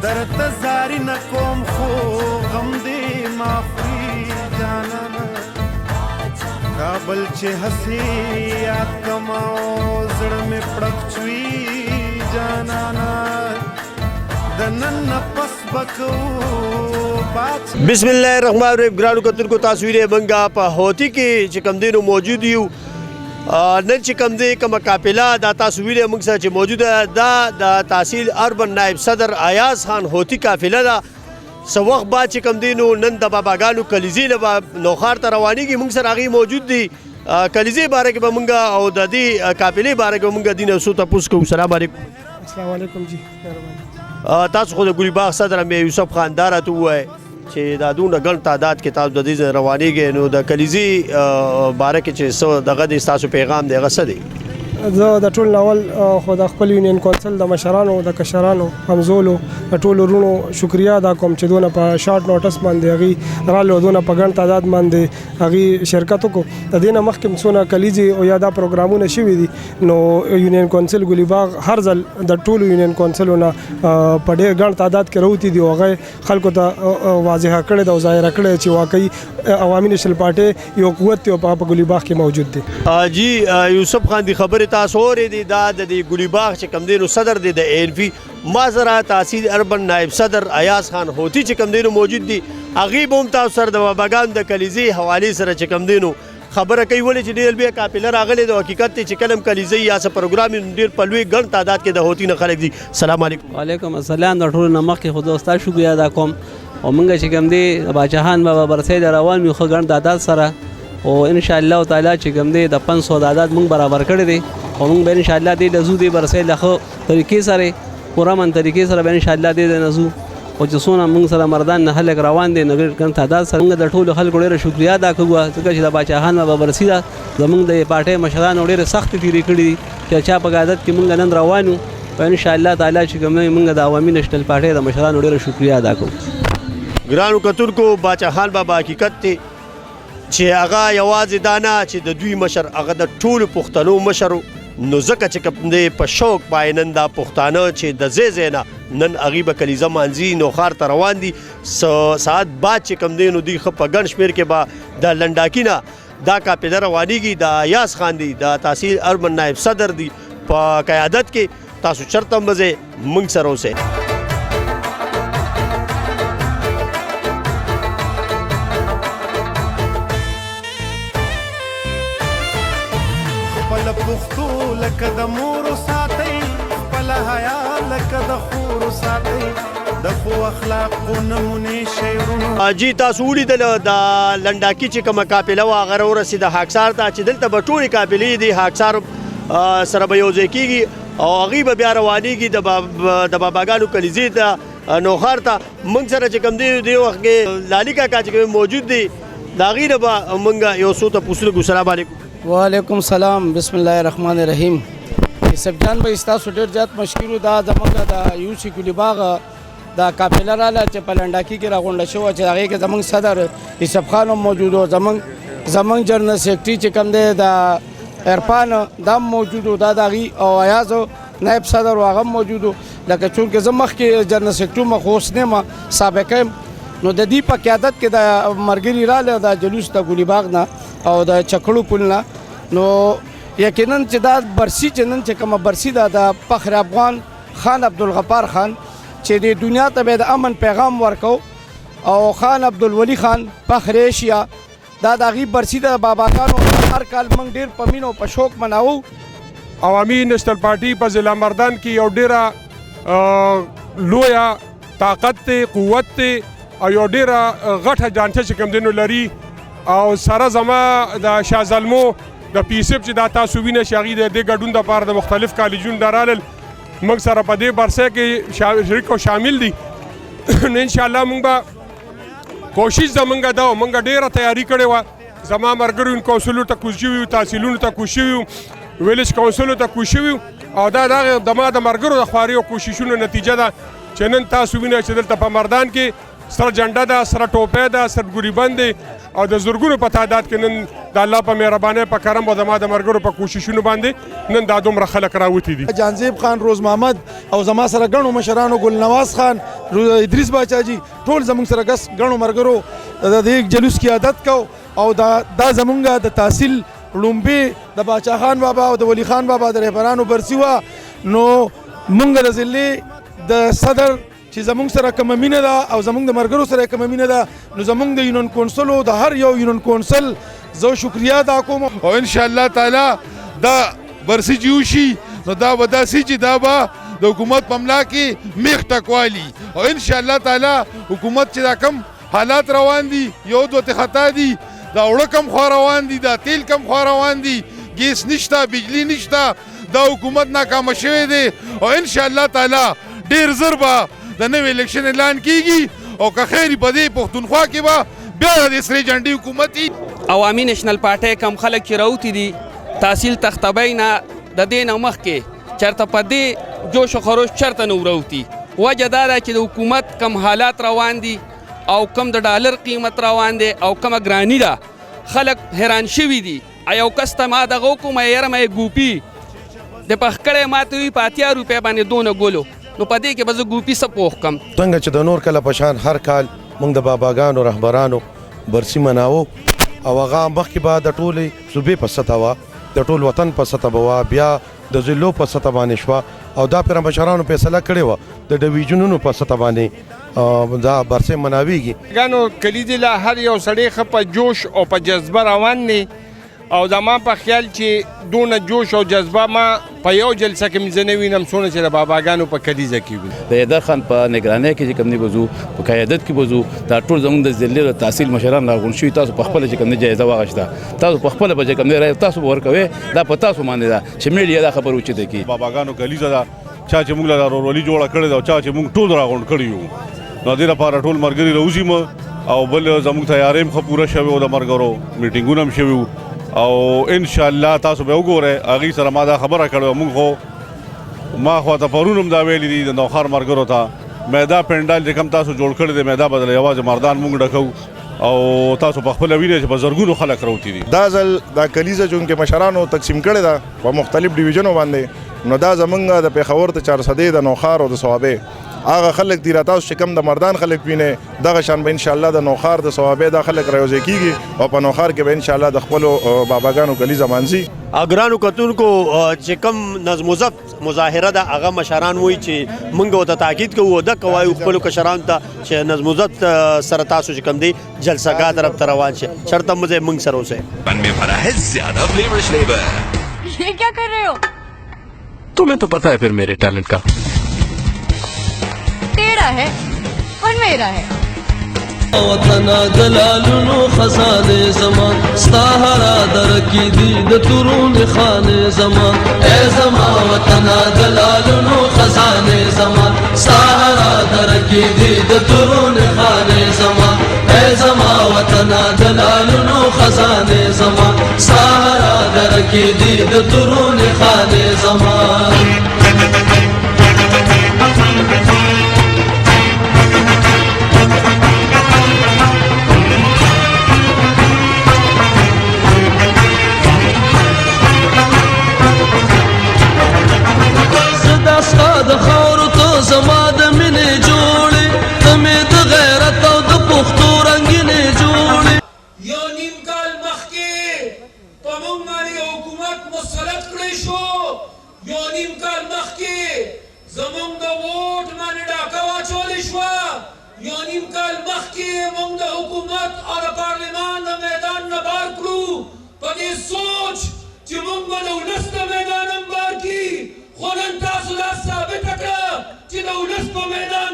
درته زاری نه کوم خو غم دې معافي جانانه کابل چې هسې یاد کما او زړه مې پړق چوي جانانه د نن نه پس به کوو بسم الله الرحمن الرحیم ګرانو کتونکو تاسو وینئ موږ په هوتي کې چې کوم دی نو موجود یو نن چې کوم دی کومه قافله دا تاسو وینئ موږ سره چې موجوده دا د تحصیل اربن نائب صدر ایاز خان هوتي قافله ده څه وخت بعد چې کوم دی نو نن د باباګانو کلیزې له نوخار ته روانېږي موږ سره هغې موجود دي کلیزې باره کې به موږ او د دې قافلې باره کې به موږ دې نه څو تپوس کوو سلام علیکم السلام علیکم جی تاسو خو د ګلي باغ صدر امیر یوسف خان دا راته ووایئ چې دا دونه ګڼ تعداد کې تاسو د دې ځای روانېږئ نو د کلیزې باره کې چې څه دغه دی ستاسو پیغام دی هغه څه دی زه د ټول ناول خو د خپل یونین کونسل د مشرانو د کشرانو همزولو د ټولو وروڼو شکریا ادا کوم چې دونه په شارټ نوټس باندې هغې رالو دونه په ګڼ تعداد باندې هغې شرکت وکړو د دې نه مخکې څونه کلیزې او یا دا پروګرامونه شوي دي نو یونین کونسل ګلي باغ هر ځل د ټولو یونین کونسلو نه په ډېر ګڼ تعداد کې راوتي دي او هغه خلکو ته واضحه کړې ده او ظاهره کړې چې واقعي عوامي نیشنل پارټۍ یو قوت دی او په ګلي باغ کې موجود دی جی یوسف خان دی خبرې تاسو اورې دي دا د دې ګلي باغ چې کوم دی نو صدر دی د ANP ما سره تحصیل اربن نائب صدر ایاز خان هوتي چې کوم دی نو موجود دي هغې به هم تاسو سره د باباګانو د کلیزې حوالې سره چې کوم دی نو خبره کوي ولې چې ډېر بیا قافله راغلې د حقیقت دی چې کله هم کلیزې یا څه پروګرام ډېر په لوی ګڼ تعداد کې د هوتي نه خلک دي سلام علیکم وعلیکم السلام د ټولو نه مخکې خو زه ستا شکریه ادا کوم او موږ چې کوم دی د باچاهان بابا برسۍ د روان یو ښه ګڼ تعداد سره او انشاءالله تعالی چې کوم دی د 500 تعداد موږ برابر کړی دی او موږ به انشاءالله دې د زو دې برسۍ له ښه طریقې سره پوره من طریقې سره به انشاءالله دې د نزو او چې څونه موږ سره مردان نه خلک روان دي نو ګڼ تعداد سره موږ د ټولو خلکو ډېره شکریا ادا کوو ځکه چې د باچاهان بابا برسۍ ده زموږ د پارټۍ مشرانو ډېرې سختې تېرې کړي دي چې چا په قیادت کې موږ نن روان یو او انشاءالله تعالی چې کوم موږ د عوامي نیشنل پارټۍ د مشرانو ډېره شکریا ادا کوو ګرانو کتونکو باچاهان بابا حقیقت دی چې هغه یوازې دا نه چې د دوی مشر هغه د ټولو پښتنو مشر نو ځکه چې کوم دی په شوق باندې نن دا پښتانه چې د ځای ځای نه نن هغې به کلیزه مانځي نوخار ته روان دي ساعت بعد چې کوم دی نو دوی ښه په ګڼ شمېر کې به د لنډاکي نه دا قافله روانېږي د ایاز خان دی د تحصیل اربن نائب صدر دی په قیادت کې تاسو چرته هم بځئ موږ سره اوسئ خپل پښتو لکه د مورو ساتئ خپل حیا لکه د خورو ساتئ د ښو اخلاقو نمونې شعرونو جی تاسو ولیدل د لنډاکي چې کومه قافله وه هغه راورسېده خاکسار ته چې دلته به ټولې قافلې دي خاکسار سره به یو ځای کېږي او هغې به بیا روانېږي د باباګانو کلیزې ته نوخار ته موږ سره چې کوم دی دې وخت کې لالي کاکا چې کوم موجود دی د هغې نه به موږ یو څو تپوسونه کوو سلام علیکم وعلیکم السلام بسم الله الرحمن الرحیم یوسف جان به ستاسو ډېر زیات مشکور دا زموږ د یوسف ګلي باغ دا قافله راله چې په لنډاکي کې راغونډه شوه چې هغې کې زموږ صدر یوسف خان هم موجود و زموږ جنرل سیکرټري چې کوم دی د عرفان دا هم موجود و دا د هغې او ایاز نایب صدر و هغه هم موجود و لکه چونکې زه مخکې جنرل سیکرټري وم خو اوس نه یم سابقه یم نو د دې په قیادت کې د ملګري راله د جلوس د ګلي باغ نه او د چکړو پل نه نو یقینا چې دا برسي چې نن چې کومه برسي ده د فخر افغان خان عبدالغفار خان چې د دنیا ته به د امن پیغام ورکو او خان عبدالولي خان فخر ایشیا دا د هغې برسي ده باباګانو هر کال موږ ډېر په مینو په شوق مناوو عوامي نیشنل پارټي په ضلع مردان کې یو ډېره لویه طاقت دی قوت دی او یو ډېره غټه جانچه چې کوم دی نو لري او سره زما د شاه زلمو د پیسب چې دا تاسو وینئ چې هغې د دې ګډون دپاره د مختلف کالجونو نه رالل موږ سره په دې برسۍ کې شریک او شامل دي نو انشاءالله موږ به کوشش زموږ ده او موږ ډېره تیاري کړې وه زما ملګرو کونسلو ته کوز شوي وو تحصیلونو ته کوز شوي وو ویلیج کونسلو ته کوز شوي وو او دا د ما د ملګرو د خواري او کوششونو نتیجه ده چې نن تاسو وینئ چې دلته په مردان کې سره جنډه ده سره ټوپۍ ده سره ګوري بند دی او د زرګونو په تعداد کې نن د الله په مهربانۍ په کرم او زما د ملګرو په کوششونو باندې نن دا دومره خلک راوتي دي. جانزیب خان، روز محمد او زما سره ګڼو مشرانو، ګل نواز خان، ادریس باچا جي، ټول زموږ سره ګڼو ملګرو د دې جلوس کې عادت کو او دا زمونږ د تحصیل لومبي د باچا خان بابا او د ولی خان بابا د رهبرانو برسي وه. نو مونږ د ضلع د صدر چې زمونږ سره کومه مینه ده او زمونږ د ملګرو سره کومه مینه ده، نو زمونږ د یونین کونسلو د هر یو یونین کونسل زه شکریا ادا کوم او ان شاء الله تعالی دا برسي چې وشي نو دا به داسې چې دا به د حکومت په ملا کې میخ ټکوالي او ان شاء الله تعالی حکومت چې دا کم حالات روان دي، یو دوه خطا دي، دا اوړه کم خوا روان دي، دا تیل کم خوا روان دي، ګیس نشته، بجلی نشته، دا حکومت ناکامه شوی دی او ان شاء الله تعالی ډیر زر به د نوې الیکشن اعلان کیږي او که خیر په دې پښتونخوا کې به بیا د سرې جنډې حکومت وي. عوامي نیشنل پارټۍ کم خلک چې راوتي دي تحصیل تختبۍ نه د دې نه مخکې چېرته په دې جوش و خروش چېرته نه وروتي. وجه دا ده چې د حکومت کم حالات روان دي او کم د ډالر قیمت روان دی او کمه ګراني ده، خلک حیران شوي دي. یو کس ته ما دغه وکړم یاره مې ګوپي د پخکړی ماته وي په 80 روپۍ باندې دونه ګلو، نو په دې کې به زه ګوپي څه پوخ کم. څنګه چې د نور کله په شان هر کال موږ د باباګانو رهبرانو برسي مناوو او هغه مخکې به د ټولې صوبې په سطحه وه، د ټول وطن په سطحه به وه، بیا د ضلعو په سطحه باندې شوه او دا پرې مشرانو فیصله کړې وه د ډویژنونو په سطحه باندې دا برسي مناویږي. ګانو کلیدي لا هر یو سړی ښه په جوش او په جذبه روان دی او زما په خیال چې دونه جوش او جذبه ما په یو جلسه کې مې زه نه وینم څونه چې د باباګانو په کلیزه کې وي. د حیدر خان په نگرانۍ کې چې کوم دی بزو په قیادت کې بزو دا ټول زموږ د ضلع د تحصیل مشران راغون شوي. تاسو په خپله چې کوم دی جایزه واخیسته، تاسو په خپله به چې کوم دی رایه تاسو به ورکوئ، دا په تاسو باندې ده چې میډیا دا خبره اوچته کړي. باباګانو کلیزه ده، چا چې موږ له ورورولي جوړه کړې ده او چا چې موږ ټول راغونډ کړي یو، نو دې لپاره ټول ملګري راوځي او بل زموږ تیارۍ هم ښه پوره شوې وه، د ملګرو میټینګونه هم شوي وو او ان شاء الله تاسو به وګورئ. هغې سره ما دا خبره کړې موږ خو ما خو ته پرون هم دا ویلي دي د نوښار ملګرو ته، میدا پنډال چې کوم تاسو جوړ کړی دی میدا بدله یوازې مردان موږ ډکو او تاسو په خپله وینئ چې په زرګونو خلک راوتي دي. دا ځل دا کلیزه چونکې مشرانو تقسیم کړې ده په مختلف ډیویژنو باندې، نو دا زمونږ د پېښور د 400 د نوښار او د صوابۍ هغه خلک دي را تاسو چې کوم د مردان خلک وینئ دغه شان به انشاءالله د نوښار د صوابۍ دا خلک رایوځای کېږي او په نوښار کې به انشاءالله د خپلو باباګانو کلیزه مانځي. ګرانو کتونکو چې کوم نظم و ضبط مظاهره ده هغه مشران وایي چې موږ ورته تاکید کوو دقه وایو خپلو کشرانو ته چې نظم و ضبط سره تاسو چې کوم دی جلسهګاه طرف ته روان شئ، شرطه مزه موږ سره اوسئ. ये क्या कर रहे हो? तुम्हें तो पता है फिर मेरे टैलेंट का। तेरा है और मेरा है। वतना दलालुनो खजाने जमान स्ताहरा दर की दीद तुरून खाने जमान ए जमा वतना दलालुनो खजाने जमान स्ताहरा दर की दीद तुरून खाने जमान ए जमा वतना दलालुनो खजाने जमान स्ताहरा दर की दीद तुरून खाने जमान. د خاورو ته زما د مینې جوړې ته مې د غیرت او د پښتو رنګینې جوړې. یو نیم کال مخکې په موږ باندې حکومت مسلط کړی شو، یو نیم کال مخکې زموږ د ووټ باندې ډاکه واچولې شوه، یو نیم کال مخکې موږ د حکومت او د پارلمان د میدان نه بار کړو په دې سوچ چې موږ به د ولس د میدان هم بار کړي، خو نن تاسو دا ثابته کړه چې د ولس په میدان